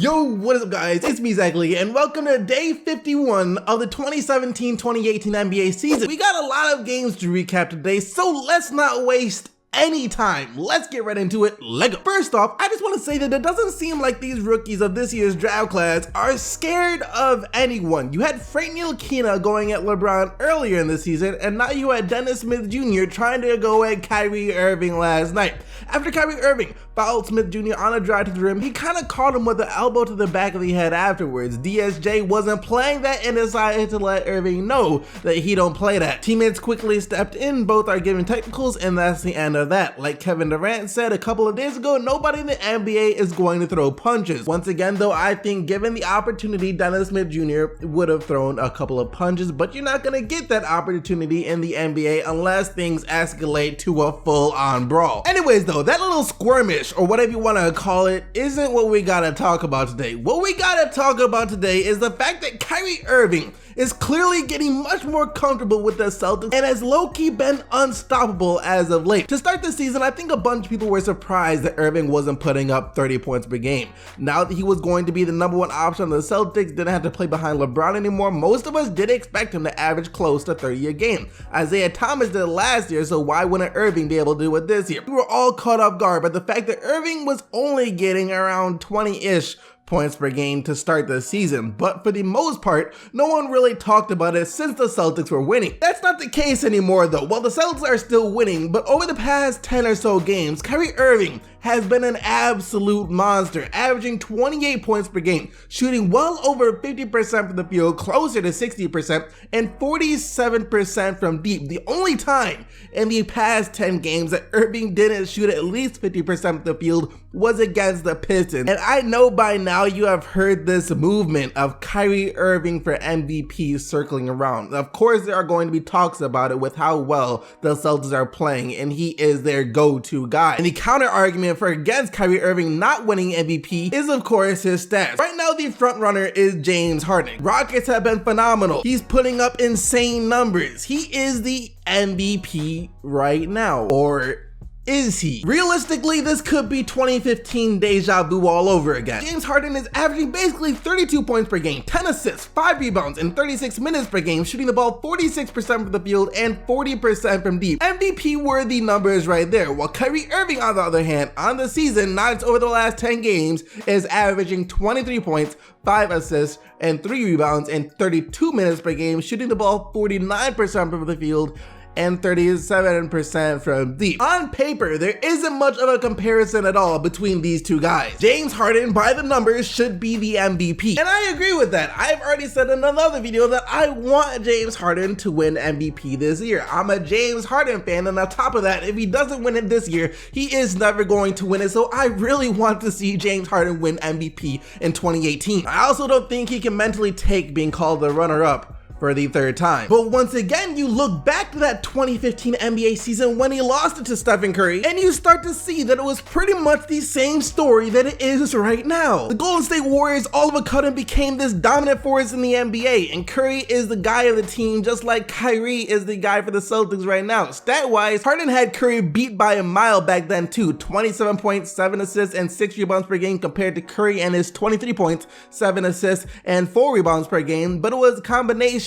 Yo, what is up guys? It's me, Zachary, and welcome to day 51 of the 2017-2018 NBA season. We got a lot of games to recap today, so let's not waste any time. Let's get right into it. Lego. First off, I just want to say that it doesn't seem like these rookies of this year's draft class are scared of anyone. You had Frank Ntilikina going at LeBron earlier in the season, and now you had Dennis Smith Jr. trying to go at Kyrie Irving last night. After Kyrie Irving fouled Smith Jr. on a drive to the rim, he kind of caught him with an elbow to the back of the head afterwards. DSJ wasn't playing that and decided to let Irving know that he don't play that. Teammates quickly stepped in, both are given technicals, and that's the end of that. Like Kevin Durant said a couple of days ago, nobody in the NBA is going to throw punches. Once again though, I think given the opportunity, Dennis Smith Jr. would have thrown a couple of punches, but you're not going to get that opportunity in the NBA unless things escalate to a full-on brawl. Anyways though, that little skirmish, or whatever you want to call it, isn't what we gotta talk about today. What we gotta talk about today is the fact that Kyrie Irving is clearly getting much more comfortable with the Celtics and has low-key been unstoppable as of late. To start the season, I think a bunch of people were surprised that Irving wasn't putting up 30 points per game. Now that he was going to be the #1 option on the Celtics, didn't have to play behind LeBron anymore, most of us did expect him to average close to 30 a game. Isaiah Thomas did it last year, so why wouldn't Irving be able to do it this year? We were all caught off guard by the fact that Irving was only getting around 20-ish points per game to start the season, but for the most part, no one really talked about it since the Celtics were winning. That's not the case anymore though. While the Celtics are still winning, but over the past 10 or so games, Kyrie Irving has been an absolute monster, averaging 28 points per game, shooting well over 50% from the field, closer to 60%, and 47% from deep. The only time in the past 10 games that Irving didn't shoot at least 50% from the field was against the Pistons. And I know by now you have heard this movement of Kyrie Irving for MVP circling around. Of course, there are going to be talks about it with how well the Celtics are playing, and he is their go-to guy. And the counter argument for against Kyrie Irving not winning MVP is of course his stats. Right now the front runner is James Harden. Rockets have been phenomenal. He's putting up insane numbers. He is the MVP right now, or is he? Realistically, this could be 2015 deja vu all over again. James Harden is averaging basically 32 points per game, 10 assists, 5 rebounds, and 36 minutes per game, shooting the ball 46% from the field and 40% from deep. MVP worthy numbers right there. While Kyrie Irving, on the other hand, on the season, not over the last 10 games, is averaging 23 points, 5 assists, and 3 rebounds, and 32 minutes per game, shooting the ball 49% from the field and 37% from deep. On paper, there isn't much of a comparison at all between these two guys. James Harden, by the numbers, should be the MVP. And I agree with that. I've already said in another video that I want James Harden to win MVP this year. I'm a James Harden fan, and on top of that, if he doesn't win it this year, he is never going to win it. So I really want to see James Harden win MVP in 2018. I also don't think he can mentally take being called the runner-up for the third time. But once again, you look back to that 2015 NBA season when he lost it to Stephen Curry, and you start to see that it was pretty much the same story that it is right now. The Golden State Warriors all of a sudden became this dominant force in the NBA, and Curry is the guy of the team just like Kyrie is the guy for the Celtics right now. Stat-wise, Harden had Curry beat by a mile back then too, 27 points, 7 assists, and 6 rebounds per game compared to Curry and his 23 points, 7 assists, and 4 rebounds per game, but it was a combination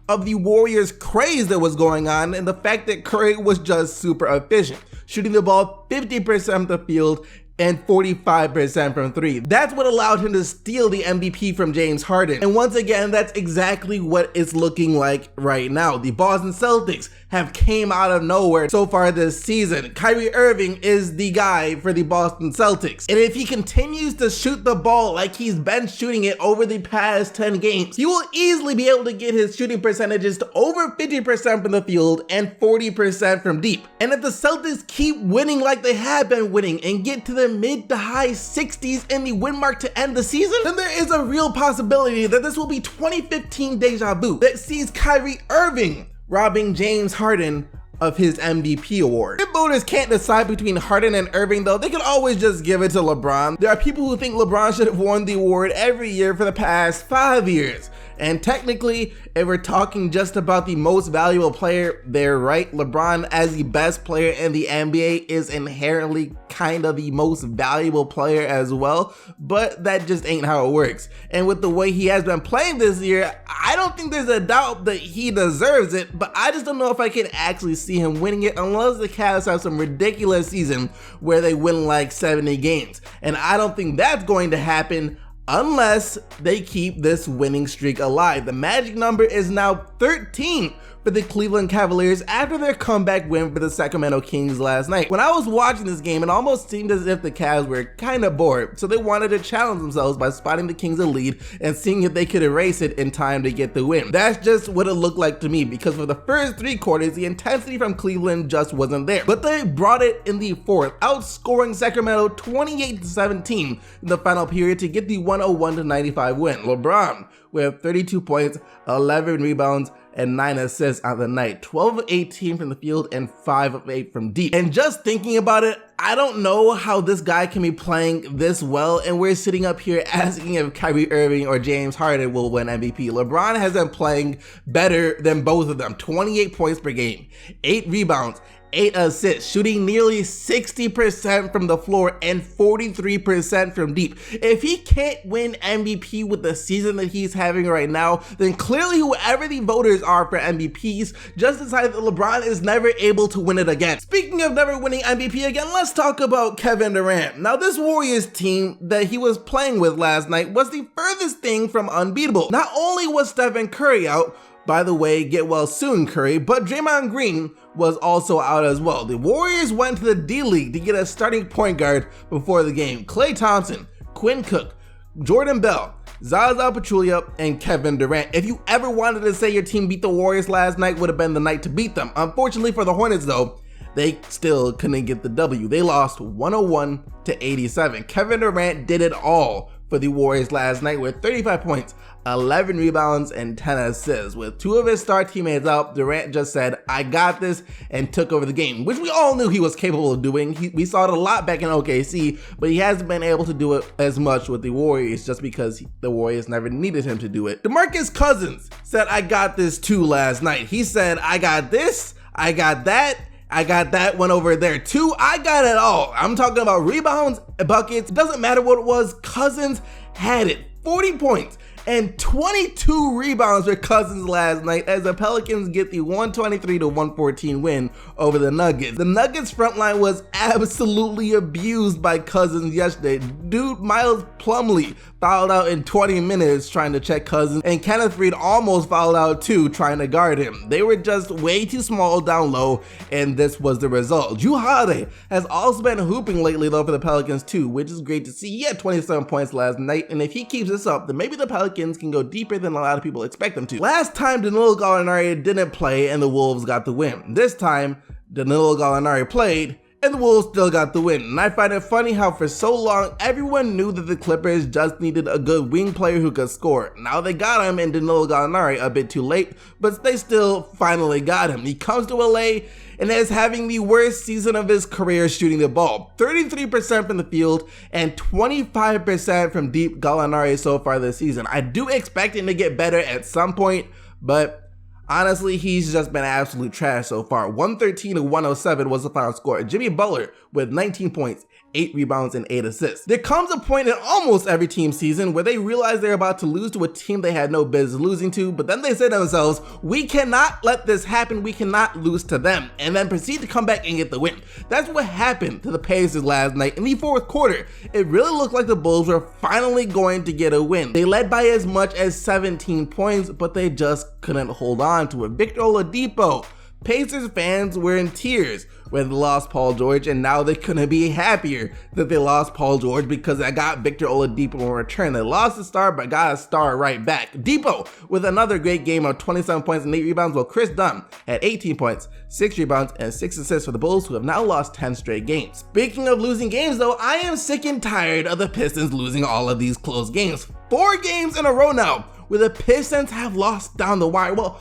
of the Warriors craze that was going on and the fact that Curry was just super efficient, shooting the ball 50% from the field and 45% from 3. That's what allowed him to steal the MVP from James Harden. And once again, that's exactly what it's looking like right now. The Boston Celtics have came out of nowhere so far this season. Kyrie Irving is the guy for the Boston Celtics. And if he continues to shoot the ball like he's been shooting it over the past 10 games, he will easily be able to get his shooting percentages to over 50% from the field and 40% from deep. And if the Celtics keep winning like they have been winning and get to the mid to high 60s in the win mark to end the season, then there is a real possibility that this will be 2015 deja vu that sees Kyrie Irving robbing James Harden of his MVP award. If voters can't decide between Harden and Irving though, they can always just give it to LeBron. There are people who think LeBron should have won the award every year for the past 5 years. And technically, if we're talking just about the most valuable player, they're right. LeBron, as the best player in the NBA, is inherently kind of the most valuable player as well, but that just ain't how it works. And with the way he has been playing this year, I don't think there's a doubt that he deserves it, but I just don't know if I can actually see him winning it unless the Cavs have some ridiculous season where they win like 70 games. And I don't think that's going to happen unless they keep this winning streak alive. The magic number is now 13 for the Cleveland Cavaliers after their comeback win for the Sacramento Kings last night. When I was watching this game, it almost seemed as if the Cavs were kind of bored, so they wanted to challenge themselves by spotting the Kings a lead and seeing if they could erase it in time to get the win. That's just what it looked like to me, because for the first 3 quarters, the intensity from Cleveland just wasn't there. But they brought it in the fourth, outscoring Sacramento 28-17 in the final period to get the 101-95 win. LeBron with 32 points, 11 rebounds, and 9 assists on the night, 12 of 18 from the field and 5 of 8 from deep. And just thinking about it, I don't know how this guy can be playing this well, and we're sitting up here asking if Kyrie Irving or James Harden will win MVP. LeBron has been playing better than both of them. 28 points per game, 8 rebounds, 8 assists, shooting nearly 60% from the floor and 43% from deep. If he can't win MVP with the season that he's having right now, then clearly whoever the voters are for MVPs just decided that LeBron is never able to win it again. Speaking of never winning MVP again, let's talk about Kevin Durant. Now, this Warriors team that he was playing with last night was the furthest thing from unbeatable. Not only was Stephen Curry out, by the way, get well soon Curry, but Draymond Green was also out as well. The Warriors went to the D-League to get a starting point guard before the game. Klay Thompson, Quinn Cook, Jordan Bell, Zaza Pachulia, and Kevin Durant. If you ever wanted to say your team beat the Warriors last night, would have been the night to beat them. Unfortunately for the Hornets though, they still couldn't get the W. They lost 101-87. Kevin Durant did it all for the Warriors last night with 35 points, 11 rebounds, and 10 assists. With 2 of his star teammates out, Durant just said, "I got this," and took over the game, which we all knew he was capable of doing. We saw it a lot back in OKC, but he hasn't been able to do it as much with the Warriors just because the Warriors never needed him to do it. DeMarcus Cousins said, "I got this too" last night. He said, "I got this, I got that, I got that one over there too. I got it all." I'm talking about rebounds, buckets, it doesn't matter what it was, Cousins had it. 40 points and 22 rebounds for Cousins last night as the Pelicans get the 123-114 win over the Nuggets. The Nuggets front line was absolutely abused by Cousins yesterday. Dude, Miles Plumlee fouled out in 20 minutes trying to check Cousins, and Kenneth Reed almost fouled out too trying to guard him. They were just way too small down low, and this was the result. Jrue Holiday has also been hooping lately though for the Pelicans too, which is great to see. He had 27 points last night, and if he keeps this up, then maybe the Pelicans can go deeper than a lot of people expect them to. Last time Danilo Gallinari didn't play and the Wolves got the win. This time Danilo Gallinari played and the Wolves still got the win. And I find it funny how for so long everyone knew that the Clippers just needed a good wing player who could score. Now they got him in Danilo Gallinari a bit too late, but they still finally got him. He comes to LA and is having the worst season of his career shooting the ball. 33% from the field and 25% from deep Gallinari so far this season. I do expect him to get better at some point, but honestly, he's just been absolute trash so far. 113-107 was the final score. Jimmy Butler with 19 points, 8 rebounds, and 8 assists. There comes a point in almost every team season where they realize they're about to lose to a team they had no business losing to, but then they say to themselves, "We cannot let this happen, we cannot lose to them," and then proceed to come back and get the win. That's what happened to the Pacers last night. In the fourth quarter, it really looked like the Bulls were finally going to get a win. They led by as much as 17 points, but they just couldn't hold on to it. Victor Oladipo, Pacers fans were in tears when they lost Paul George, and now they couldn't be happier that they lost Paul George because I got Victor Oladipo in return. They lost a star, but got a star right back. Depot with another great game of 27 points and 8 rebounds, while Chris Dunn had 18 points, 6 rebounds, and 6 assists for the Bulls, who have now lost 10 straight games. Speaking of losing games though, I am sick and tired of the Pistons losing all of these close games. 4 games in a row now where the Pistons have lost down the wire. Well,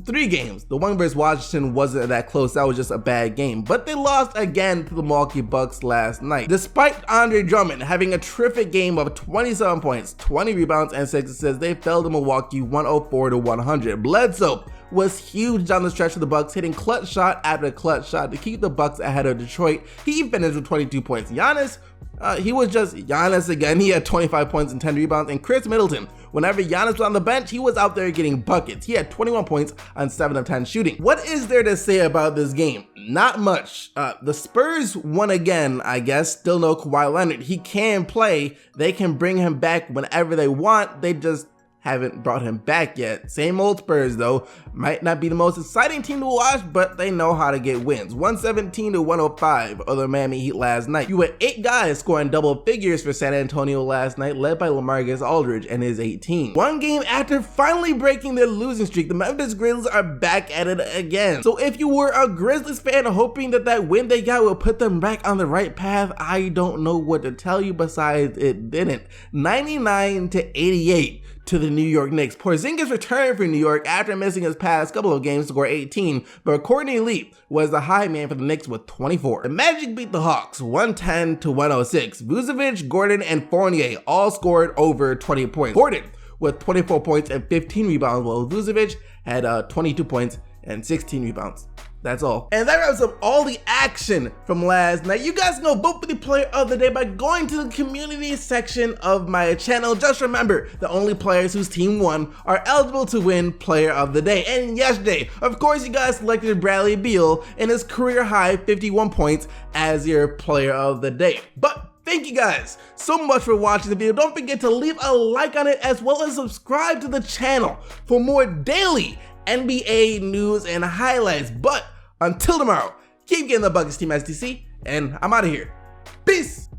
3 games. The one versus Washington wasn't that close, that was just a bad game. But they lost again to the Milwaukee Bucks last night. Despite Andre Drummond having a terrific game of 27 points, 20 rebounds, and 6 assists, they fell to Milwaukee 104-100. Bledsoe was huge down the stretch for the Bucks, hitting clutch shot after clutch shot to keep the Bucks ahead of Detroit. He finished with 22 points. Giannis, he was just Giannis again. He had 25 points and 10 rebounds. And Chris Middleton, whenever Giannis was on the bench, he was out there getting buckets. He had 21 points on 7 of 10 shooting. What is there to say about this game? Not much. The Spurs won again, I guess. Still no Kawhi Leonard. He can play. They can bring him back whenever they want. They just haven't brought him back yet. Same old Spurs though. Might not be the most exciting team to watch, but they know how to get wins. 117-105 of the Miami Heat last night. You had 8 guys scoring double figures for San Antonio last night, led by LaMarcus Aldridge and his 18. One game after finally breaking their losing streak, the Memphis Grizzlies are back at it again. So if you were a Grizzlies fan hoping that that win they got will put them back on the right path, I don't know what to tell you besides it didn't. 99-88. To the New York Knicks. Porzingis returned for New York after missing his past couple of games to score 18, but Courtney Lee was the high man for the Knicks with 24. The Magic beat the Hawks 110-106. Vucevic, Gordon, and Fournier all scored over 20 points. Gordon with 24 points and 15 rebounds, while Vucevic had 22 points and 16 rebounds. That's all. And that wraps up all the action from last night. You guys know vote for the player of the day by going to the community section of my channel. Just remember, the only players whose team won are eligible to win player of the day. And yesterday, of course, you guys selected Bradley Beal in his career high 51 points as your player of the day. But thank you guys so much for watching the video. Don't forget to leave a like on it as well as subscribe to the channel for more daily NBA news and highlights. But until tomorrow, keep getting the buckets, Team STC, and I'm out of here. Peace!